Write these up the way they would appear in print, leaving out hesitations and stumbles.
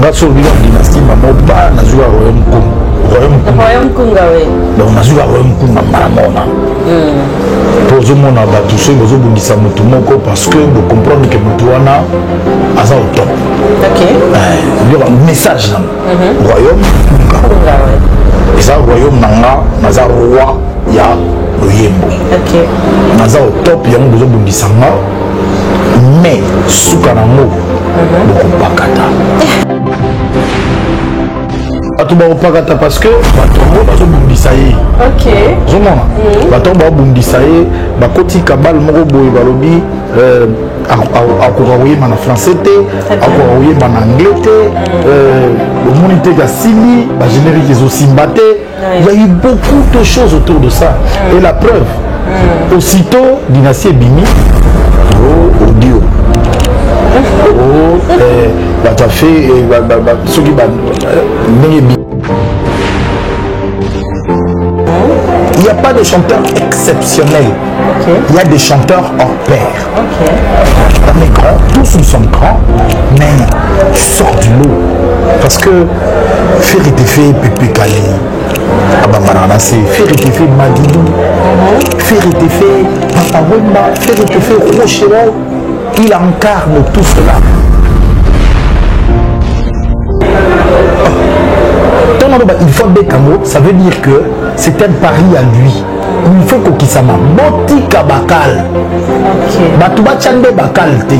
nga so bi dynastie maman ba na zuwa royaume Congo royaume Congo oui donc na zuwa royaume Congo maramona pozo mona ba tout ce bozo bundisa mutu moko parce que vous comprenez que mutu wana aza au top. OK il y a un message là royaume Congo et ça royaume nanga naza roi ya loyembo. OK naza au top ya bozo bundisa nga mais suka nango beaucoup pakata bato pakata parce que bato bazobundisa ye. OK zomona bato babundisa ye bakoti kabal moko boye balobi akoka koyeba na français te akoka koyeba na anglais te omoni te kasili bagénérique ezosimba te. Il y a eu beaucoup de choses autour de ça et la preuve aussitôt dynastie ebimi audio tu as fait ce qui il n'y a pas de chanteurs exceptionnels. Il y a des chanteurs hors pair. On est grands, tous nous sommes grands, mais tu sors du lot parce que faire était fait Pépé Kali Abamana c'est faire était fait Madidou, faire était fait Papa Wemba, faire était fait Rochero. Il incarne tout cela. Il faut des camos, ça veut dire que c'est un pari à lui. Il faut qu'il s'en botika bakal. Batuba chande bakal te.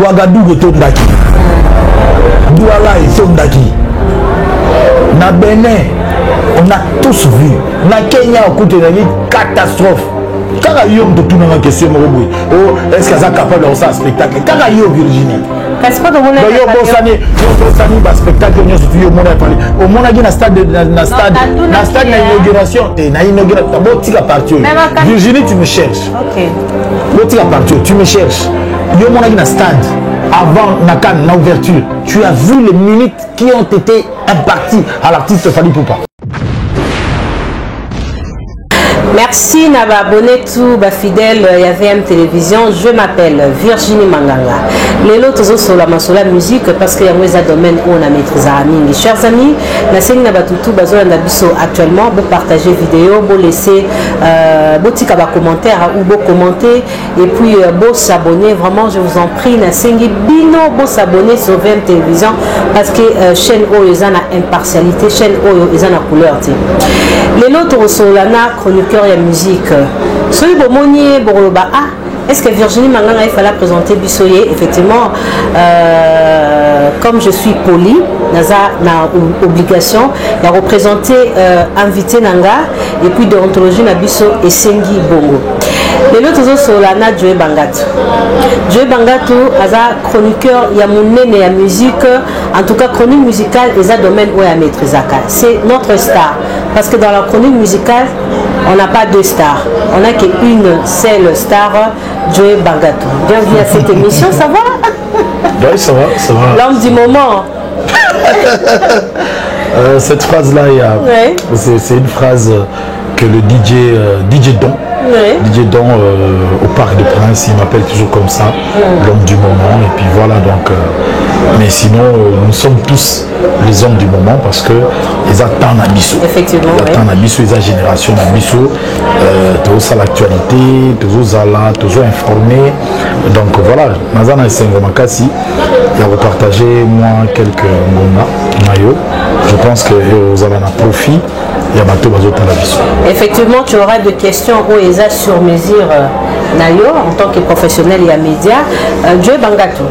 Ouagadougou tondaki. Douala et tondaki. Na Bénin, on a tous vu. Na Kenya, on a une catastrophe. Quand il y a une question, est-ce qu'elle est capable de faire un spectacle? Quand il y a Virginie, est-ce que vous avez un spectacle? Au moins, il y a un stade d'inauguration. Virginie, tu me cherches. Tu me cherches. Il y a un stade avant l'ouverture. Tu as vu les minutes qui ont été imparties à l'artiste Fally Ipupa. Merci Naba, abonné tout ba fidèle YVM Télévision. Je m'appelle Virginie Manganga. Les autres sur la musique parce qu'il y a un domaine où on a maîtrisé amis. Chers amis, Nassing Naba Toutou Bazola Nabiso actuellement, vous partagez vidéo, vous laissez vous tika ba commentaire ou vous commenter et puis vous s'abonner. Vraiment, je vous en prie, Nassing Bino, vous s'abonner sur YVM Télévision parce que chaîne O ils ont la impartialité, chaîne O ils ont la couleur. Les autres sur la chroniqueur et musique. Soyez bomonier boroba. Ah, est-ce que Virginie Manganga il fallait présenter Bissoye? Effectivement, comme je suis poli, naza na obligation de représenter invité Nanga et puis déontologie na biso et Sengi Bongo. Les autres sur la na Joe Bangatu. Joe Bangatu aza chroniqueur ya monene ya musique, en tout cas chronique musicale et ça domaine où ya maîtrisaka. C'est notre star parce que dans la chronique musicale on n'a pas deux stars, on n'a qu'une seule star, Joe Bangatu. Bienvenue à cette émission, ça va? Oui, ça va, ça va. L'homme du moment. Cette phrase-là, ouais. C'est une phrase que le DJ Don, DJ Don au Parc des Princes, il m'appelle toujours comme ça, l'homme du moment. Et puis voilà, donc, mais sinon, nous sommes tous les hommes du moment parce que ils attendent à Bissou. Effectivement. Ils attendent à Bissou, ils ont génération à Bissou. Tous à l'actualité, tous à là, toujours informés. Donc voilà, Mazana et Sengomakasi, il a repartagé moi quelques maillots. Je pense que vous avez un profit. Effectivement, tu auras des questions où ils ont sur mesure Nayo en tant que professionnel et à média. Joe Bangatu.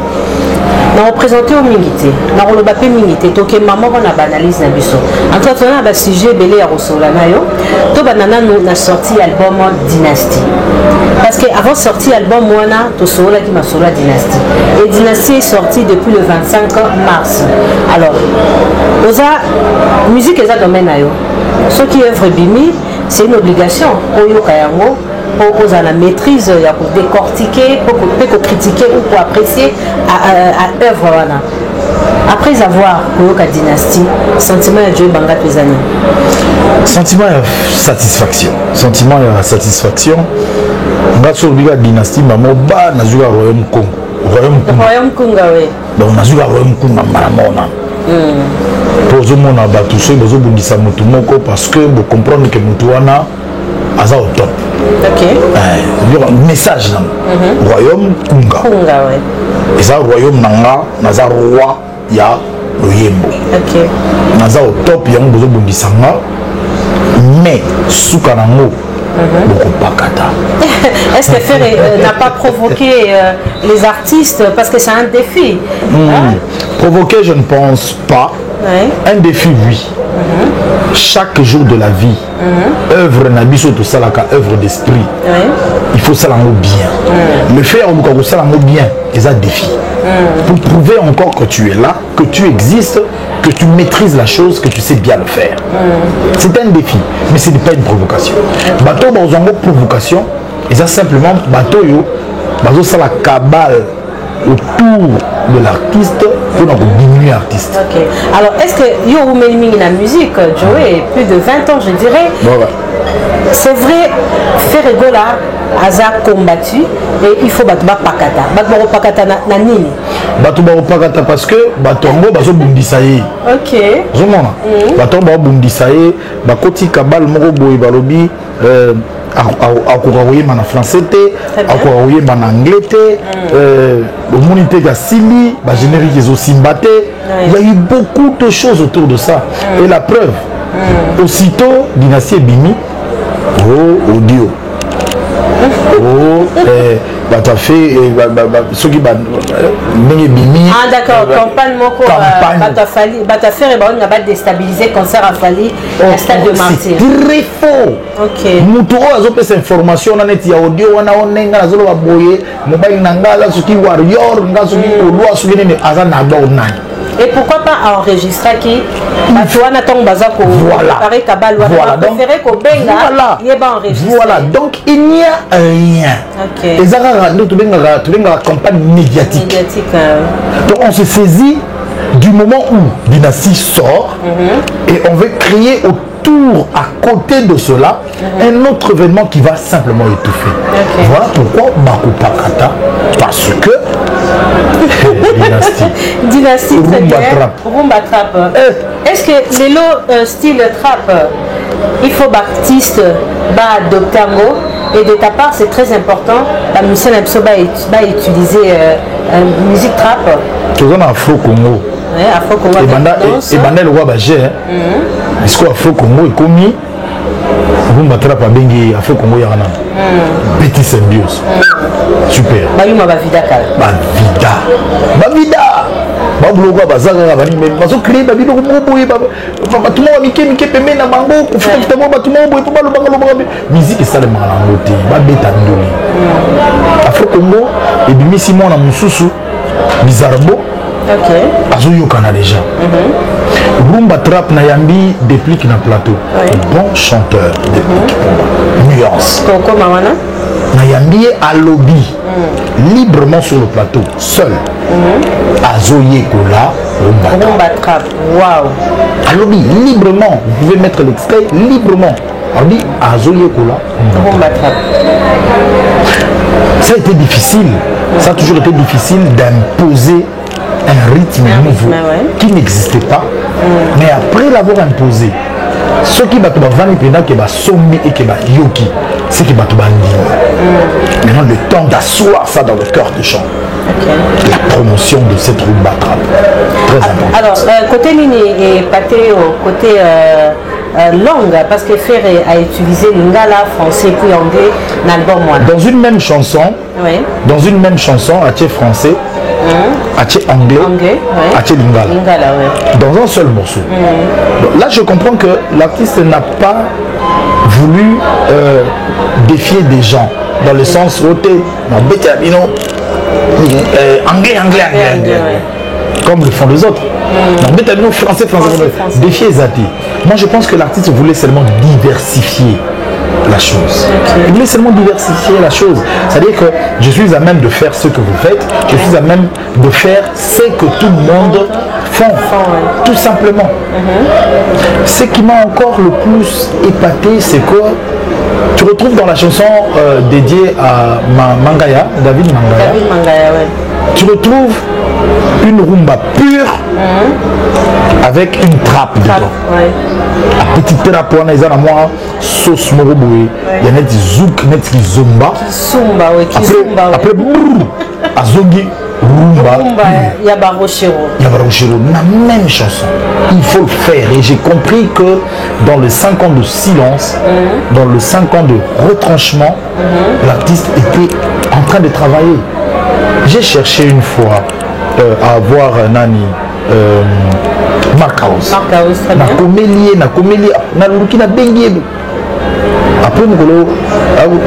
Nous représentons au Mingité. Nous représentons au Mingité. Donc, maman, on a banalisé Nabiso. En tout cas, on a un sujet belé à Rosola Nayo. Tout banana, nous avons sorti l'album Dynastie. Parce qu'avant de sortir l'album Moana, tout cela qui m'a sorti la Dynastie. Et Dynastie est sortie depuis le 25 mars. Alors, la musique est un domaine Nayo. Ce qui est vrai bimi, c'est une obligation. Pour la maîtrise, pour décortiquer, pour critiquer ou pour apprécier à œuvre. Après avoir la dynastie, sentiment de Joe Bangatu les années. Sentiment de satisfaction. Sentiment de satisfaction. On a sur la dynastie, maman ba na joué royaume Congo. Royaume Kunga, oui. Donc on a vu le Royaume Kunga maramona. Pour ce moment, on a touché besoin de dire Moko parce que vous comprenez que Moutouana a au top. Ok. Message là. Royaume Kunga. Kunga, oui. Et ça, Royaume Nanga, Naza roi, il y a le Yembo. Ok. Naza au top, il y a besoin de dire Sanga. Mais, Soukanango, beaucoup pas kata. Est-ce que Ferré n'a pas provoqué les artistes parce que c'est un défi? Provoquer, je ne pense pas. Ouais. Un défi, oui. Chaque jour de la vie, œuvre Nabiso tout ça, œuvre d'esprit. Ouais. Il faut ça bien. Le faire on ça bien, c'est un défi. Pour prouver encore que tu es là, que tu existes, que tu maîtrises la chose, que tu sais bien le faire. C'est un défi, mais ce n'est pas une provocation. Bateau, dans une provocation, et ça simplement, bateau, bateau, ça la cabale autour de l'artiste pour diminuer l'artiste. Ok. Alors, est-ce que yo vous mettez la musique, Joey, plus de 20 ans, je dirais. Bon, ouais. C'est vrai, Ferregola a combattu et il faut battre Pakata. Battre Pakata na nini? Battre Pakata parce que Batongo bazo bundisaye. Ok. Zomona. Batongo bundisaye, bakoti kabal moko boy balobi akokakoyemba na français te, akokakoyemba na anglais te, omoni te ya sili, bagénérique ezosimba te. Il y a eu beaucoup de choses autour de ça. Et la preuve, aussitôt dynastie Bimi, audio. Tu as fait ce qui va Bimi. Ah d'accord, campagne moko tu as fait on va déstabiliser concert à Fali au stade de Martyr. C'est très faux. OK. Mutuo azope cette information na net ya audio wana onenga na zolo baboye mobile nangala soki warrior ngaso ki olwa soki ne azana ba onani. Et pourquoi pas enregistrer qui voilà. Voilà, donc il n'y a rien. Et ça la campagne médiatique. Donc on se saisit du moment où Dynastie sort et on veut créer autour, à côté de cela, un autre événement qui va simplement étouffer. Voilà pourquoi Bakou Pakata, parce que Dynastie très bien. Rumba Trap. Est-ce que les lots style trap, il faut artiste adopter un mot et de ta part c'est très important la musique va utiliser musique trap. Tu es en Afro-Congo. Afro-Congo. Et Bandel Roi Bagé. Est-ce que Afro-Congo est commis? Rumba Trap a bengi Afro-Congo Yarana. Petit symbiose. Super. Bayuma Bavida Kal. Bavida. Babuloko bazaka bani mais bazo créer babilo ko boye ba tout le monde mike pembe na bango ko futa futa ba tout le monde boye pa lo musique ça le malango te ba beta ndoli Afro-Congo et bimisi mona mususu bizarbo. OK. Azo yokana déjà. Rumba Trap na yambi déplique na plateau. Bon chanteur déplique. Nuance. Koko Mawana Nayambi à lobby librement sur le plateau seul Azoye Kola Rumba Trap. Waouh. À lobby librement, vous pouvez mettre l'extrait librement. On dit Azoye Kola Rumba Trap. Ça a été difficile. Ça a toujours été difficile d'imposer un rythme nouveau qui n'existait pas. Mais après l'avoir imposé, ce qui va te vendre pendant que va sommer et que va yoki, c'est qui va te vendre. Maintenant le temps d'asseoir ça dans le cœur des gens. La promotion de cette rumba trap. Très important. Alors côté Mini et Paté au côté langue, parce que Ferré a utilisé lingala, français puis anglais dans l'album. Dans une même chanson, dans une même chanson, à français, à anglais, à lingala. Dans un seul morceau. Donc, là, je comprends que l'artiste n'a pas voulu défier des gens, dans le sens où anglais. Comme le font les autres. Français. Défier Zati. Moi, je pense que l'artiste voulait seulement diversifier la chose. Il voulait seulement diversifier la chose. C'est-à-dire que je suis à même de faire ce que vous faites, je suis à même de faire ce que tout le monde fait, tout simplement. Ce qui m'a encore le plus épaté, c'est que tu retrouves dans la chanson dédiée à Mangaya, David Mangaya, tu retrouves une rumba pure avec une trappe dedans. La petite trappe, on a des moi sauce moroboé. Il y a net zouk, net qui zumba. Après, azongi rumba. Il y a Barochero. Il y a Barochero. La même chanson. Il faut le faire. Et j'ai compris que dans les 5 ans de silence, dans les 5 ans de retranchement, l'artiste était en train de travailler. J'ai cherché une fois à avoir Nani Markhaus. Markhaus, très bien. Na comélie, na lukina bengie. Après mokolo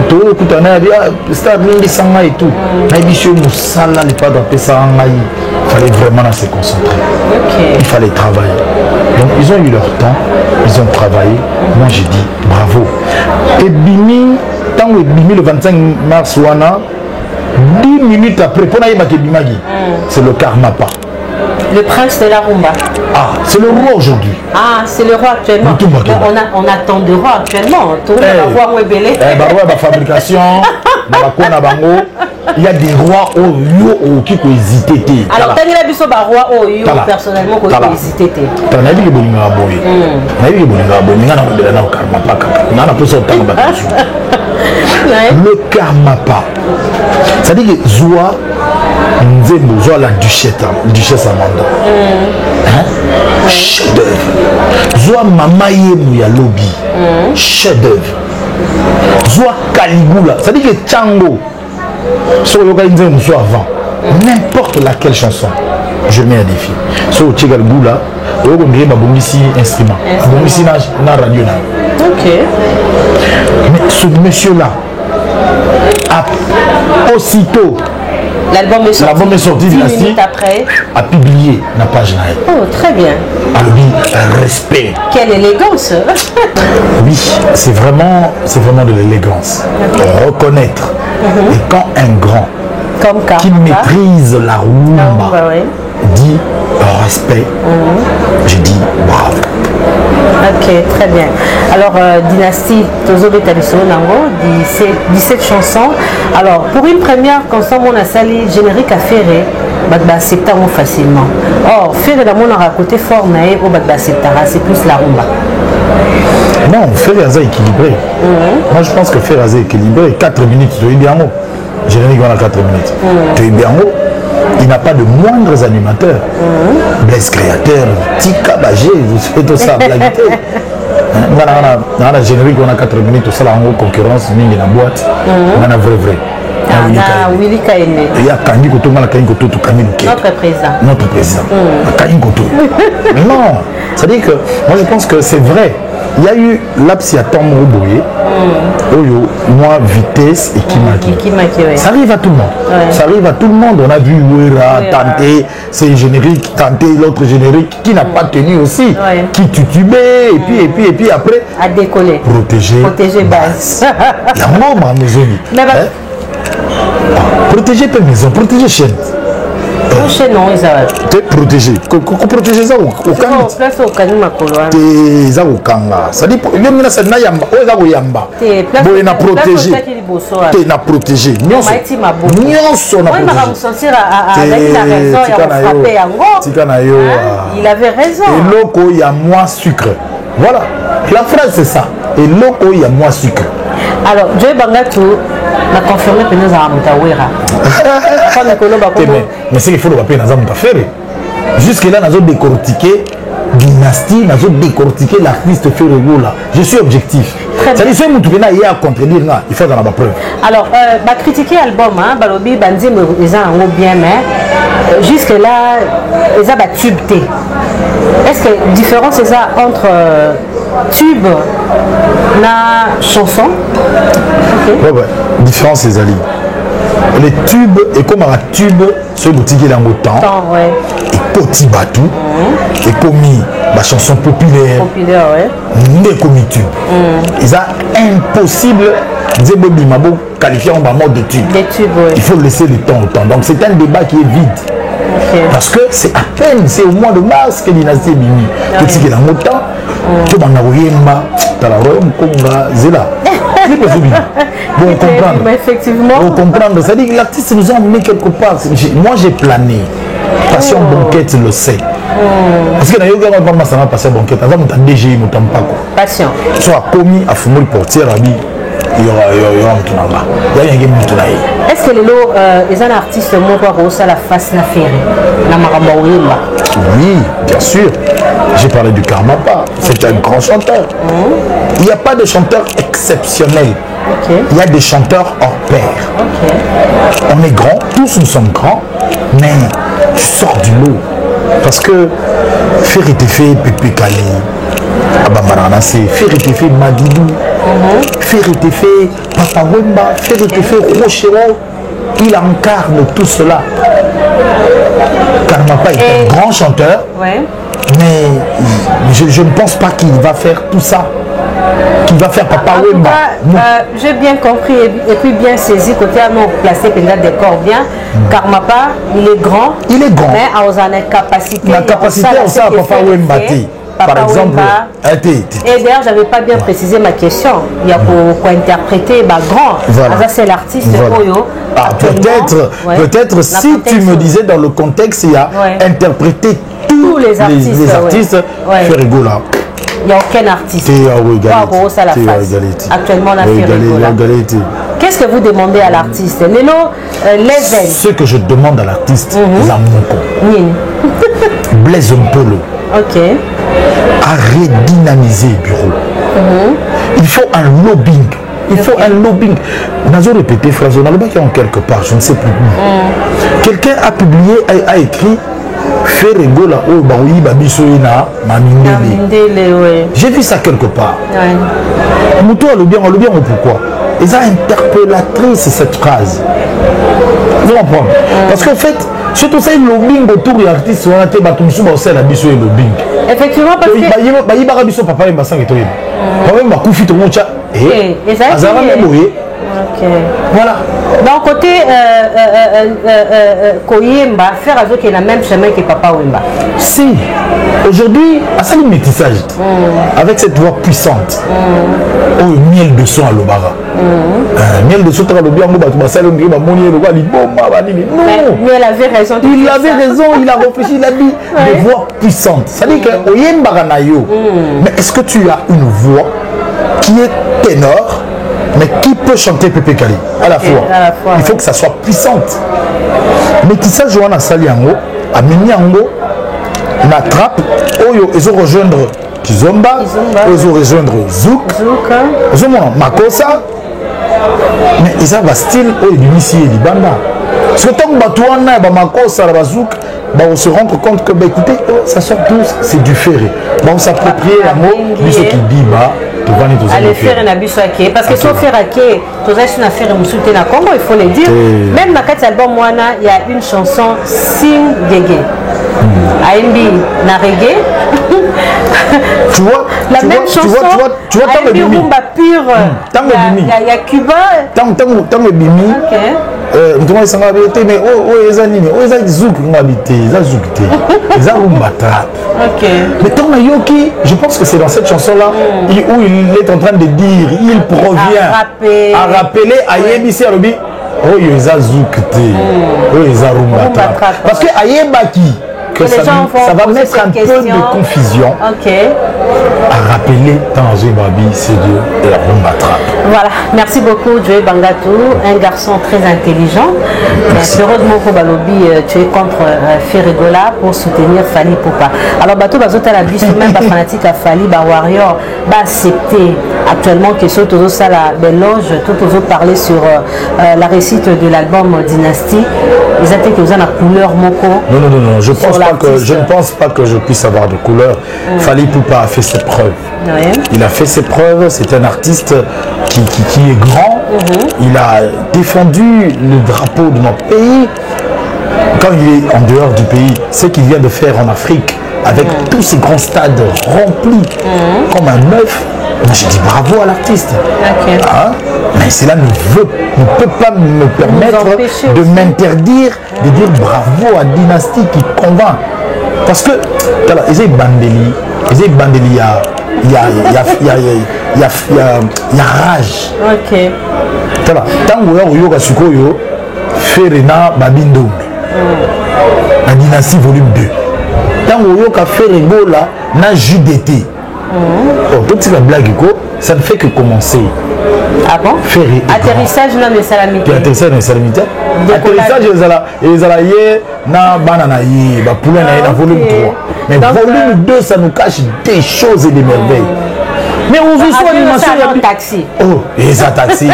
to kutana bia star mingi sanga et tout. Na bisho musala les pas dans sanga. Il fallait vraiment se concentrer. Il fallait travailler. Donc ils ont eu leur temps, ils ont travaillé. Moi j'ai dit bravo. Et Bimi, tant que Bimi le 25 mars wana 10 minutes après, c'est le Karmapa. Le prince de la rumba. Ah, c'est le roi aujourd'hui. Ah, c'est le roi actuellement. On attend de roi actuellement. Fabrication, il y a des rois qui ont hésité. Alors, tu as dit que roi personnellement qui ont hésité. Tu as dit que le Karmapa. C'est-à-dire que Zoua Nzembo, Zoua la duchesse Amanda. Chef d'œuvre. Zoua Mamaye Mouya Lobby. Chef d'œuvre. Zoua Caligula. C'est-à-dire que Tchango, sur le Nzembo, soit avant. N'importe laquelle chanson, je mets un défi. Sur le Caligula, on a ici instrument. On ici na radio. Ok. Mais ce monsieur-là, aussitôt l'album est sorti 10 minutes après, a publié la page là. Oh, très bien. Alors un respect. Quelle élégance. Oui, c'est vraiment de l'élégance. Reconnaître. Et quand un grand qui maîtrise la rumba dit respect, je dis bravo. Ok, très bien. Alors, Dynastie Tozo Betaliso Nango, 17 chansons. Alors, pour une première, quand on a sali générique à Ferré, c'est facilement. Or, Ferré d'abord on a côté fort, c'est plus la rumba. Non, Ferré est équilibré. Moi, je pense que Ferré est équilibré. 4 minutes, tu es bien haut. Générique, on a 4 minutes. Tu es bien haut. Il n'a pas de moindres animateurs. Blaise Créateur, Tika Bagé, vous faites tout ça, blaguité. Dans la générique, on a 4 minutes, tout ça, en concurrence, mingi na boîte. On a vrai. Willy Kaine. Il y a Kandi Koto, notre président. Notre président. Kandi Koto. Non, c'est-à-dire que moi je pense que c'est vrai. Il y a eu l'Apsiaton Mouboué, moi vitesse et Kimaki. Ça arrive à tout le monde. Ça arrive à tout le monde. On a vu Ouera tenter, c'est générique, tenter l'autre générique qui n'a pas tenu aussi, qui titubait et puis après. À décoller. Protéger base. Il y a un moment à maison. Protéger tes maisons, protéger chaîne. Non, ils te protéger. Protéger ça au Kanga. Ça dit, il y a yamba. Bon, il a protégé. Il a protégé. Il avait raison. Et loco, il y a moins sucre. Voilà. La phrase, c'est ça. Et loco, il y a moins sucre. Alors, Joey Bangatou m'a confirmé que nous avons Moutawera. Mais c'est qu'il faut le rappeler, nous avons faire. Jusque-là, nous avons décortiqué Dynastie, nous avons décortiqué l'artiste Ferregola. Je suis objectif. C'est-à-dire que si vous avez à contredire, il faut en avoir preuve. Alors, critiquer l'album, Balobi, Bandi, les gens ont bien, mais jusque-là, ils ont tube. Est-ce que la différence c'est ça entre tube et chanson? Ouais. Différence c'est Ali. Les tubes, et comme un tube, ce boutique est dans le temps, et petit batou, et comme la chanson populaire, n'est comme tube. Ils sont impossible de qualifier en mode de tube. Il faut laisser le temps au temps. Donc c'est un débat qui est vide. Parce que c'est à peine, c'est au mois de mars que Dynastie est venue. Petit qui est dans le temps, tout le monde a eu un zela. Bon, comprendre. Effectivement. Bon, comprendre. C'est-à-dire que l'artiste nous a emmené quelque part. Moi, j'ai plané. Passion banquette le sait. Parce que d'ailleurs, quand on va passer banquette, avant on t'a déjà eu, on t'a pas quoi. Passion. Soit commis à fumer le portier, il y aura un tour là-bas. Il y a un game de là. Est-ce que les artistes m'ont ça la face la ferry, la marabaouima? Oui, bien sûr. J'ai parlé du Karmapa. C'est un grand chanteur. Il n'y a pas de chanteur exceptionnel. Il y a des chanteurs hors pair. On est grands, tous nous sommes grands, mais tu sors du lot. Parce que faire était fait Pépé Kali, Abambarana, c'est faire était fait Madidou, faire était fait Papa Wemba, faire était fait Rochero. Il incarne tout cela. Karmapa est un grand chanteur, mais je ne pense pas qu'il va faire tout ça. Qu'il va faire Papa Wemba. J'ai bien compris et puis bien saisi côté à nous placer peut-être des corps bien. Karmapa, il est grand. Il est grand. Mais à une capacité. La capacité à ça, Papa Wemba. Par exemple, et d'ailleurs, je n'avais pas bien précisé ma question. Il y a pour interpréter grand. Voilà. Ça, c'est l'artiste Oyo. Peut-être si tu me disais dans le contexte, il y a interprété tous les artistes, fait rigoler. Il n'y a aucun artiste. Actuellement, on a fait Qu'est-ce que vous demandez à l'artiste? Ce que je demande à l'artiste, Zamoko. Blaise Mpolo. À redynamiser le bureau. Il faut un lobbying. Il faut un lobbying. Nous avons répété phrase, on a le bac en quelque part, je ne sais plus où. Quelqu'un a publié, a écrit faire rigola au baoui babisoina mamindele. J'ai vu ça quelque part. Moutou a le bien pourquoi? Et ça interpellatrice cette phrase. Vous comprenez? Parce qu'en fait, surtout ça, le lobbying autour de l'artiste, on a été battu sur la biso et le lobbying. Effectivement, parce que. Il y a biso papa et ma sang et toi. Quand même, ma coufi tout le monde. Et ça, voilà. Donc, côté Koyemba, faire avec la même chemin que Papa Wemba. Si, aujourd'hui, à ça le métissage, avec cette voix puissante, au miel de son à l'Obara. Miel de son à l'Obara, non. Mais il avait raison. Il avait raison, il a réfléchi, il a dit des voix puissantes. Ça veut dire que Oyemba Ganayo, mais est-ce que tu as une voix qui est ténor, mais qui peut chanter Pépé Kali à la fois? Il faut que ça soit puissante. Mais qui ça joue à Saliango, à Minyango, na trappe, Oyo, ils ont rejoindre Kizomba, ils ont rejoindre Zouk, ils ont Makosa, mais ils ont un style Oyo du Missi et du Banda. Parce que tant que Batouana et Makosa, Zouk, on se rend compte que, écoutez, ça sort tous, c'est du ferré. On s'approprie à mot, lui ce qui dit, allez faire un abus parce que si on fait raquer, tout ça c'est une affaire de soutenir na Congo, il faut le dire. Même dans cet album Moana, il y a une chanson Sing Gege. AMB na reggae. Tu vois la même chanson. Tu vois tant de bimi. Il y a Cuba. Tant de bimi. Nous avons ça mais les animés, les zouk habité, les zouk les rumba trap. Mais tant de yoki, je pense que c'est dans cette chanson là où il est en train de dire, il provient à rappeler à Yebisi Arobi, oh les zouk oh les rumba trap. Parce que Ayebaki que ça va mettre un peu de confusion à rappeler dans Babi, c'est de la rumba trap. Voilà, merci beaucoup Joey Bangatou, un garçon très intelligent. Heureusement pour Balobi, tu es contre Ferrigola pour soutenir Fali Poupa. Alors Bato Bazota la bus, même pas fanatique à Fali, Warrior, va accepter actuellement que ce tout ça la Beloge, tout parler sur la réussite de l'album Dynastie. Ils ont été que vous avez la couleur Moko. Non, je ne pense pas que je puisse avoir de couleur. Fali Poupa a fait ses preuves. Il a fait ses preuves, c'est un artiste qui est grand. Il a défendu le drapeau de notre pays. Quand il est en dehors du pays, ce qu'il vient de faire en Afrique, avec tous ces grands stades remplis comme un œuf, je dis bravo à l'artiste. Mais cela ne peut pas me permettre de m'interdire de dire bravo à Dynastie qui convainc. Parce que, ils ont Bandeli, il y a rage. Ok. Tant que vous avez Ferena Babindombe, la dynastie volume 2. Tant que vous avez fait Ebola, na jus d'été. Toute la blague, ça ne fait que commencer. Ah bon? Atterrissage, non, mais salamité. Atterrissage, non, mais salamité. Atterrissage, ils allaient na banana, poulet, na volume 3. Mais volume 2, ça nous cache des choses et des merveilles. Mais on se soit animation. Un taxi. Oh, et ça taxi.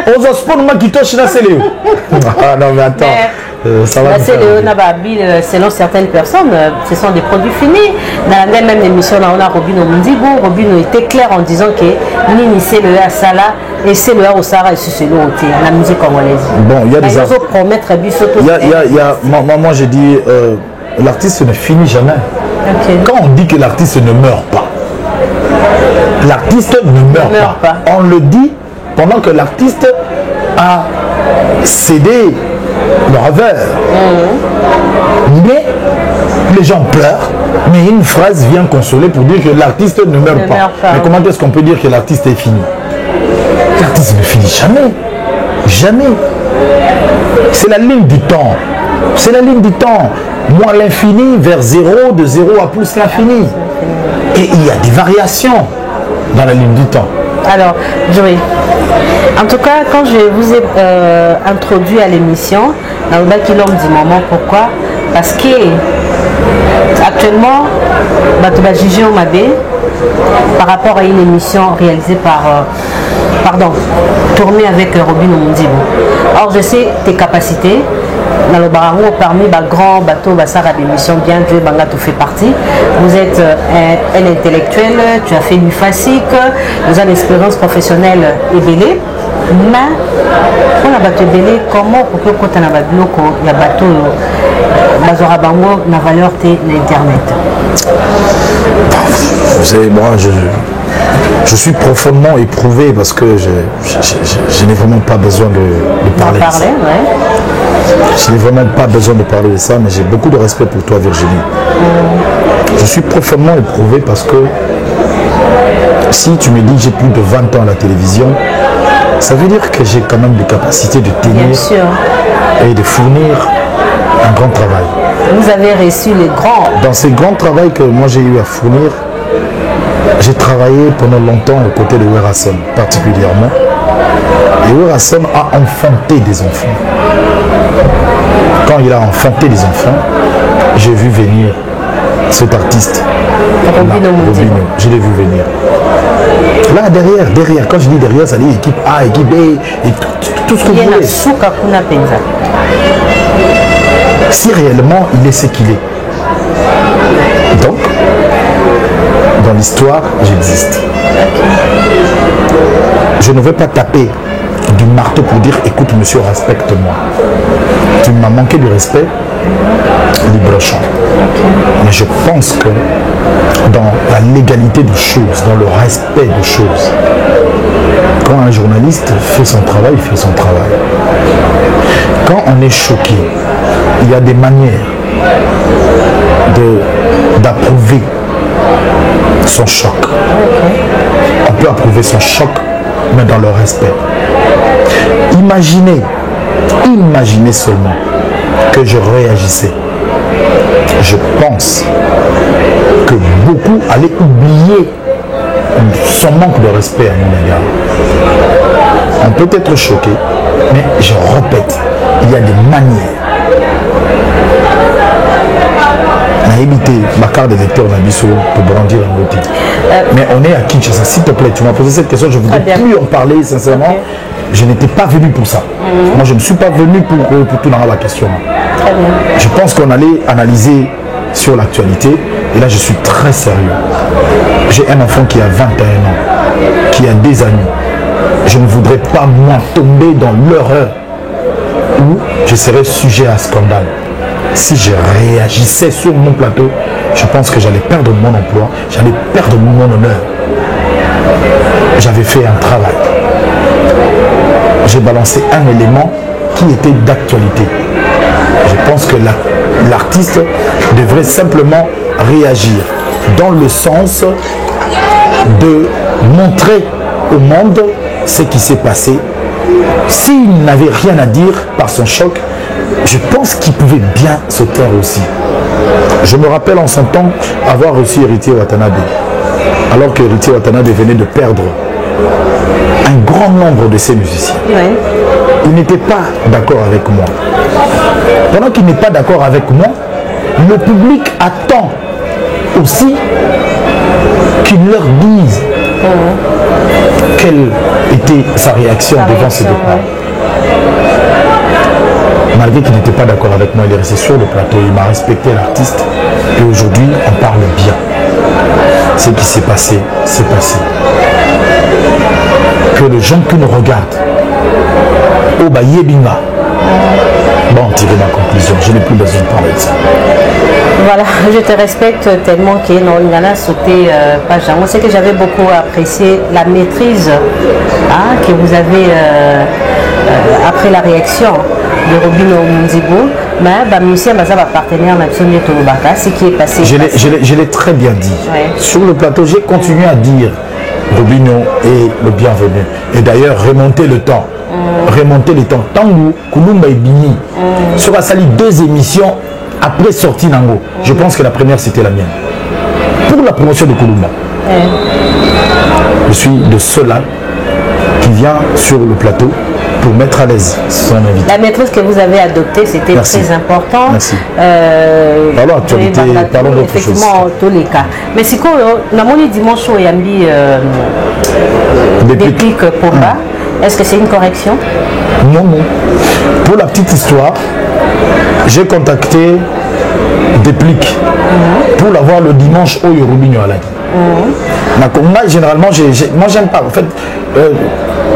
On se sport moi qui touche la CLE. Ah non, mais attends. Ça va. La CLE, selon certaines personnes, ce sont des produits finis. Dans la même émission, on a Robino Mundibo. Robino était clair en disant que Nini CLE à Sala et CLE au Sahara et c'est la musique congolaise. Bon, il y a des choses. Promettre moi j'ai dit, l'artiste ne finit jamais. Okay. Quand on dit que l'artiste ne meurt pas, l'artiste ne meurt pas. On le dit pendant que l'artiste a cédé le revers. Mais les gens pleurent, mais une phrase vient consoler pour dire que l'artiste ne meurt pas. Mais comment est-ce qu'on peut dire que l'artiste est fini? L'artiste ne finit jamais. Jamais. C'est la ligne du temps. C'est la ligne du temps. Moins l'infini vers 0, de 0 à plus l'infini. Et il y a des variations dans la ligne du temps. Alors, Joey, en tout cas, quand je vous ai introduit à l'émission, dans le bac, il dit maman, pourquoi? Parce que actuellement, Batouba Gigi Omabé, par rapport à une émission réalisée par, tournée avec Robin Omundibo. Or, je sais tes capacités. Dans le Barango, parmi les grands bateaux, Bassara d'émission, bien Dieu Bangato fait partie. Vous êtes un intellectuel, tu as fait du FASIC, vous avez une expérience professionnelle ébélée. Mais, pour la bateau ébélée, comment pour que quand on a un bateau, Bazora Bango, la valeur de l'Internet? Vous savez, moi, je suis profondément éprouvé parce que je n'ai vraiment pas besoin de parler de ça. Je n'ai vraiment pas besoin de parler de ça, mais j'ai beaucoup de respect pour toi, Virginie. Je suis profondément éprouvé parce que si tu me dis que j'ai plus de 20 ans à la télévision, ça veut dire que j'ai quand même des capacités de tenir et de fournir un grand travail. Vous avez reçu les grands. Dans ces grands travaux que moi j'ai eu à fournir, j'ai travaillé pendant longtemps aux côtés de Werason, particulièrement. Et Werason a enfanté des enfants. Quand il a enfanté des enfants, j'ai vu venir cet artiste. Robino. Je l'ai vu venir. Là, derrière, quand je dis derrière, ça dit équipe A, équipe B, et tout ce que vous voulez. Si réellement il est ce qu'il est. Donc, dans l'histoire, j'existe. Je ne veux pas taper du marteau pour dire écoute monsieur, respecte-moi. Tu m'as manqué de respect, libre champ. Mais je pense que dans la légalité des choses, dans le respect des choses, quand un journaliste fait son travail, il fait son travail. Quand on est choqué, il y a des manières d'approuver son choc. On peut approuver son choc, mais dans le respect. Imaginez seulement que je réagissais. Je pense que beaucoup allaient oublier son manque de respect à mon égard. On peut être choqué, mais je répète, il y a des manières. On a évité ma carte de lecteur pour brandir un outil. Mais on est à Kinshasa, s'il te plaît, tu m'as posé cette question, je ne voudrais plus en parler sincèrement. Okay. Je n'étais pas venu pour ça. Moi, je ne suis pas venu pour tout dans la question. Très bien. Je pense qu'on allait analyser sur l'actualité. Et là, je suis très sérieux. J'ai un enfant qui a 21 ans, qui a des amis. Je ne voudrais pas, moi, tomber dans l'horreur où je serais sujet à scandale. Si je réagissais sur mon plateau, je pense que j'allais perdre mon emploi, j'allais perdre mon honneur. J'avais fait un travail. J'ai balancé un élément qui était d'actualité. Je pense que l'artiste devrait simplement réagir dans le sens de montrer au monde ce qui s'est passé. S'il n'avait rien à dire par son choc, je pense qu'il pouvait bien se taire aussi. Je me rappelle en son temps avoir reçu Héritier Watanabe, alors que Héritier Watanabe venait de perdre un grand nombre de ses musiciens. Ouais. Il n'était pas d'accord avec moi. Pendant qu'il n'est pas d'accord avec moi, le public attend aussi qu'il leur dise quelle était sa réaction devant ce départ. Malgré qu'il n'était pas d'accord avec moi, il est resté sur le plateau, il m'a respecté l'artiste et aujourd'hui on parle bien. Ce qui s'est passé, c'est passé. Que les gens qui nous regardent, oh bah yébinga, bon, tirer ma conclusion, je n'ai plus besoin de parler de ça. Voilà, je te respecte tellement que Nolingana sauté page. Moi, c'est que j'avais beaucoup apprécié la maîtrise que vous avez après la réaction de Robino Munzibu. Mais monsieur Maza va partenaire national Tolobaka, ce qui est passé. Je l'ai très bien dit. Ouais. Sur le plateau, j'ai continué à dire Robino est le bienvenu. Et d'ailleurs, remonter le temps. Remonter le temps. Tango, Kulumba et Bini. Sur la salle, 2 émissions. Après sortie Nango, je pense que la première c'était la mienne. Pour la promotion de Kulumba, je suis de ceux-là qui vient sur le plateau pour mettre à l'aise son invité. La maîtrise que vous avez adoptée, c'était très important. Merci. Parlons actualité, parlons d'autre chose. Effectivement, tous les cas. Mais c'est quoi, on dimanche où il y a mis déclic Pomba. Est-ce que c'est une correction? Non, non. Pour la petite histoire, j'ai contacté Déplique pour l'avoir le dimanche au Yorubinho Alain. Moi, généralement, moi, j'aime pas. En fait,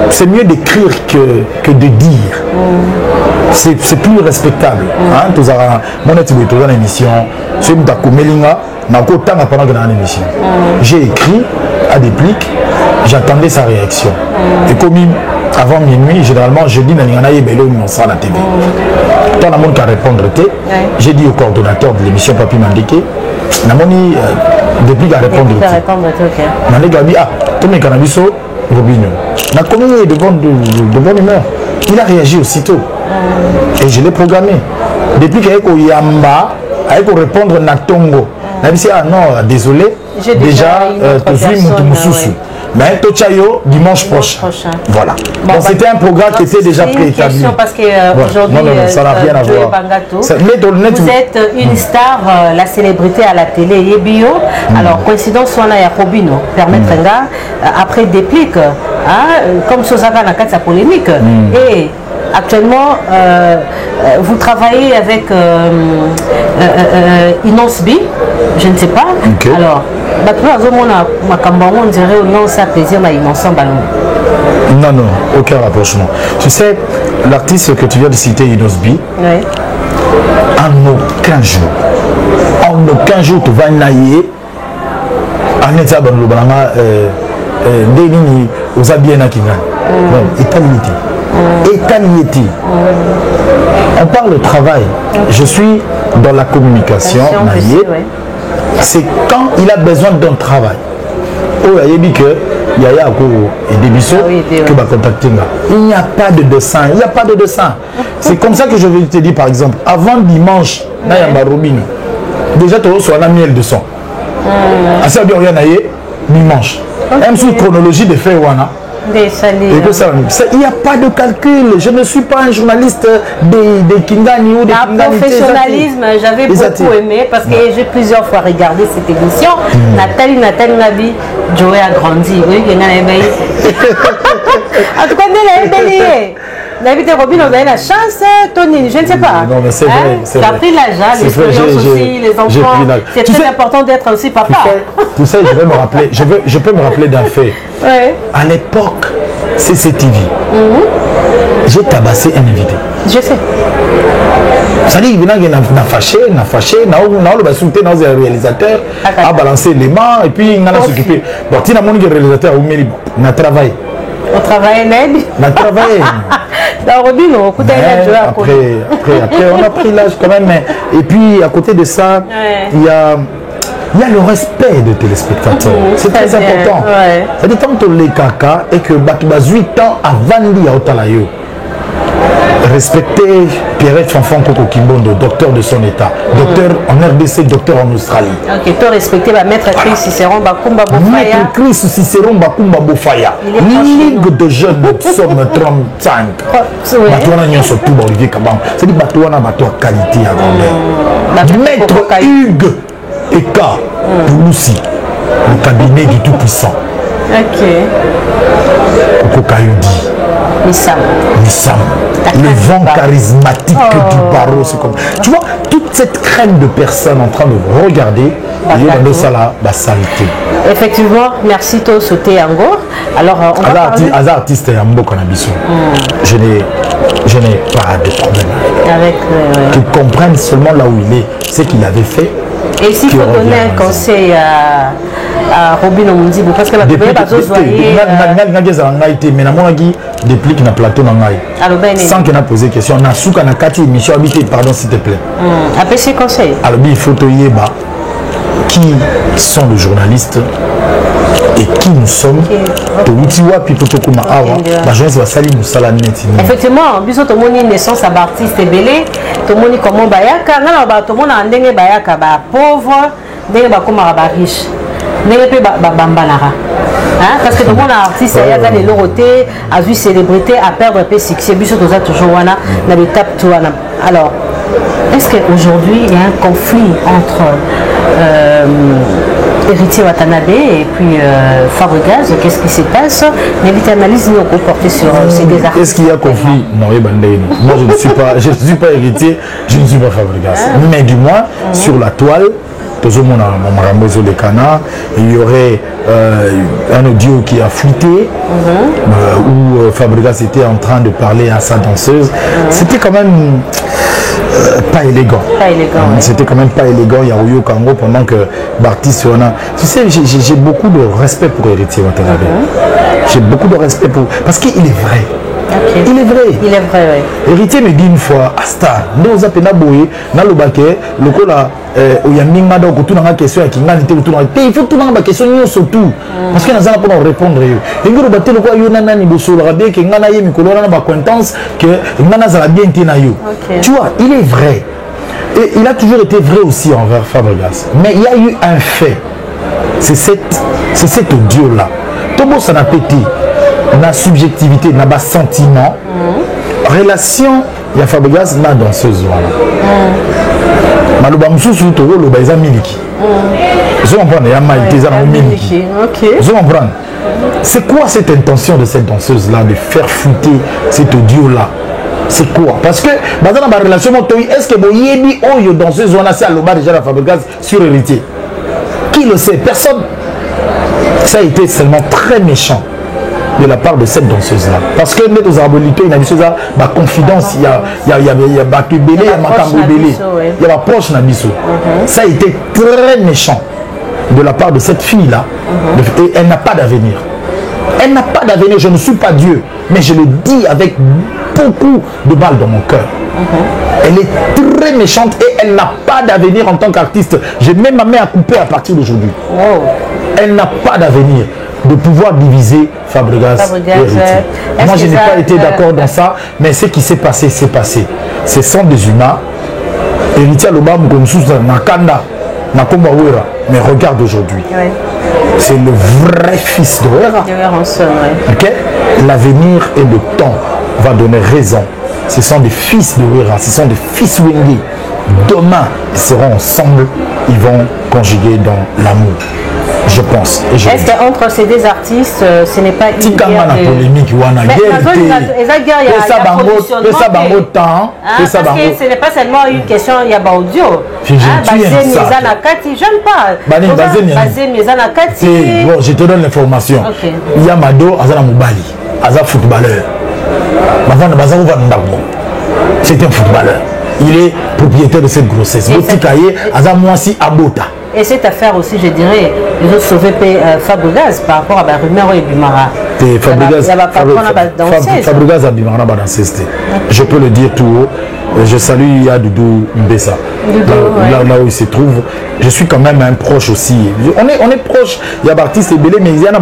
c'est mieux d'écrire que de dire. C'est plus respectable. Mon étude est dans l'émission. C'est Melinga. J'ai écrit à Déplique, j'attendais sa réaction. Et comme avant minuit, généralement, je dis on sera à la TV. Tant la monde qu'à répondre, j'ai dit au coordonnateur de l'émission Papi Mandeke, Déplique à répondre. Mandeke a dit, tout le monde Robinho. On a connu de bonne humeur. Il a réagi aussitôt. Et je l'ai programmé. Depuis qu'il y a Yamba, il faut répondre à Tongo. Ah non, désolé, déjà, mais Tochayo dimanche prochain. Voilà. Bon, donc c'était un programme qui était déjà préétabli. Parce qu'aujourd'hui, ça n'a rien à voir. Vous êtes une star, la célébrité à la télé, Yebio. Alors, coïncidence, soit là, Robino, permettre un gars, après Déplique, comme Sosaka n'a pas de sa polémique. Et actuellement, vous travaillez avec Inosbi, je ne sais pas. Okay. Alors, on dirait non, ça plaisir, mais non, non, aucun rapprochement. Tu sais, l'artiste que tu viens de citer, Inosbi, en aucun jour, tu vas nailler en état de l'Obalanga, aux habillés Nakingan. Étalité. On parle de travail. Je suis dans la communication. C'est quand il a besoin d'un travail. Il a dit que Yaya et Debisso que va contacter. Il n'y a pas de dessin. Il n'y a pas de dessin. C'est comme ça que je vais te dire par exemple. Avant dimanche, déjà tu reçois la miel de son. Ça veut dire rien dimanche. Même sur chronologie de faits. Il n'y a pas de calcul. Je ne suis pas un journaliste des Kingani ou des Kingani. Professionnalisme, j'avais beaucoup aimé parce que j'ai plusieurs fois regardé cette émission. Nathalie Nabi, Joey a grandi. Oui, il y a en tout cas, elle a été Robin, on a eu la chance, Tony, je ne sais pas. Non, mais c'est vrai. Tu as pris l'âge, l'expérience aussi, les enfants. C'est très important d'être aussi papa. Tu sais, je peux me rappeler d'un fait. À l'époque, CCTV, j'ai tabassé un invité. Je sais. Ça dit qu'il y a fâché, le réalisateur a balancé les mains et puis il a s'occupé. Bon, tu as mon réalisateur, il a travaillé. On travaille l'aide. On a travaillé. Après, on a pris l'âge quand même. Et puis, à côté de ça, il y il y a le respect des téléspectateurs. C'est très important. Ouais. C'est-à-dire, tant que les caca et que Batouba 8 ans avant d'y aller, respecter Pierrette Fanfan Koko Kimbondo, docteur de son état, docteur en RDC, docteur en Australie. Ok, toi respecter maître Chris Cicéron Bakumba Bofaya. Maître Chris Cicéron Bakumba Bofaya. Ligue de jeunes de Somme 35. Batouana Nyon surtout Olivier Kabam. C'est-à-dire Batouana Batou à qualité à grandeur. Maître Hugues Eka Pouloussi, le cabinet du tout-puissant. Ok. Koko Kayudi. Nissam. Le vent charismatique du barreau, c'est comme. Tu vois, toute cette crème de personnes en train de regarder, il y a dans ça la saleté. Effectivement, merci toi sauté Ango. Alors on va parler... artiste et Ambo Canabiso. Je n'ai pas de problème. Avec qu'ils comprennent seulement là où il est, ce qu'il avait fait. Et s'il faut donner un conseil à Robin Omundibo, parce que la depuis depuis qu'il a plateau sans qu'il a posé question, on a souka na kati émission habité, pardon s'il te plaît. Après ces conseils. Alors il faut te yeba qui sont les journalistes et qui nous sommes. Effectivement, biso to moni naissance à artiste belé, to moni comment bayaka, na ba to mona ndenge bayaka ba pauvre, ndenge ba koma ba riche. Ndenge pe ba bambanara. Hein, parce que tout le monde artiste il y a des lorotés, a vu célébrité à perdre un peu succès, biso to za toujours wana na l'étape tout wana. Alors, est-ce qu'aujourd'hui il y a un conflit entre Héritier Watanabe et puis Fabregas? Qu'est-ce qui se passe? N'évite analyse nous comporter sur ces deux artistes. Est-ce qu'il y a conflit? Non, moi je ne suis pas héritier, je ne suis pas Fabregas. Mais du moins, sur la toile, il y aurait un audio qui a fuité où Fabregas était en train de parler à sa danseuse. C'était quand même pas élégant. C'était quand même pas élégant. Il y a Oyo Kango pendant que Bartis. Tu sais, j'ai beaucoup de respect pour Héritier Watanabe. J'ai beaucoup de respect pour... Parce qu'il est vrai. Okay. Il est vrai, oui. Héritier me dit une fois, Asta, nous avons boye, dans le baquet, le coup là, il y a une question à qui il faut tout la question surtout parce que nous allons pas répondre. Et nous avons le quoi, yonana ni bosso, le rabais, que nous avons mis colorana ba acquaintance, que nous avons bien tenayo. Tu vois, il est vrai. Et il a toujours été vrai aussi envers Fabregas. Mais il y a eu un fait. C'est cet audio-là. Tobo ça n'a pété. La subjectivité, la sentiment, relation, il y a Fabregas, la danseuse. Maloba Moussou, Togo, le Baïza Miliki. Je comprends, il y a Maïté, Miliki. Je comprends. C'est quoi cette intention de cette danseuse-là, de faire fuiter cet audio-là? C'est quoi? Parce que, dans la relation, est-ce que vous avez une danseuse, on a fait à l'Oba déjà la Fabregas sur Héritier? Qui le sait? Personne. Ça a été seulement très méchant de la part de cette danseuse-là. Parce que les arbolités, il y a des choses à ma confidence, il y a Batou Belé, il y a Makambo Belé, il y a la proche Nabiso. Ça a été très méchant de la part de cette fille-là. Et elle n'a pas d'avenir. Elle n'a pas d'avenir, je ne suis pas Dieu. Mais je le dis avec beaucoup de balles dans mon cœur. Elle est très méchante et elle n'a pas d'avenir en tant qu'artiste. J'ai même ma main à couper à partir d'aujourd'hui. Elle n'a pas d'avenir de pouvoir diviser Fabregas et Héritier. Moi, je n'ai pas été d'accord dans ça, mais ce qui s'est passé, c'est passé. Ce sont des humains. Héritier Lobam Gomsous Nakanda, Nakomba Ouera. Mais regarde aujourd'hui. C'est le vrai fils de Ouera. L'avenir et le temps va donner raison. Ce sont des fils de Ouera, ce sont des fils Wengi. Demain, ils seront ensemble, ils vont conjuguer dans l'amour. Je pense. Est-ce qu'entre ces deux artistes, ce n'est pas une guerre de... polémique ou une guerre parce que ce n'est pas seulement une question, il y a audio. J'aime pas. Bon, je te donne l'information. Il y a Mado, Azana Moubali, Azana footballeur. C'est un footballeur. Il est propriétaire de cette grossesse. Et cette affaire aussi, je dirais, ils ont sauvé Fabregas par rapport à la rumeur et Bimara. Fabregas a bimana danseuse. Je peux le dire tout haut. Je salue Yadoudou Mbessa. Là où il se trouve. Je suis quand même un proche aussi. On est proche. Il y a Baptiste et Belé, mais il y en a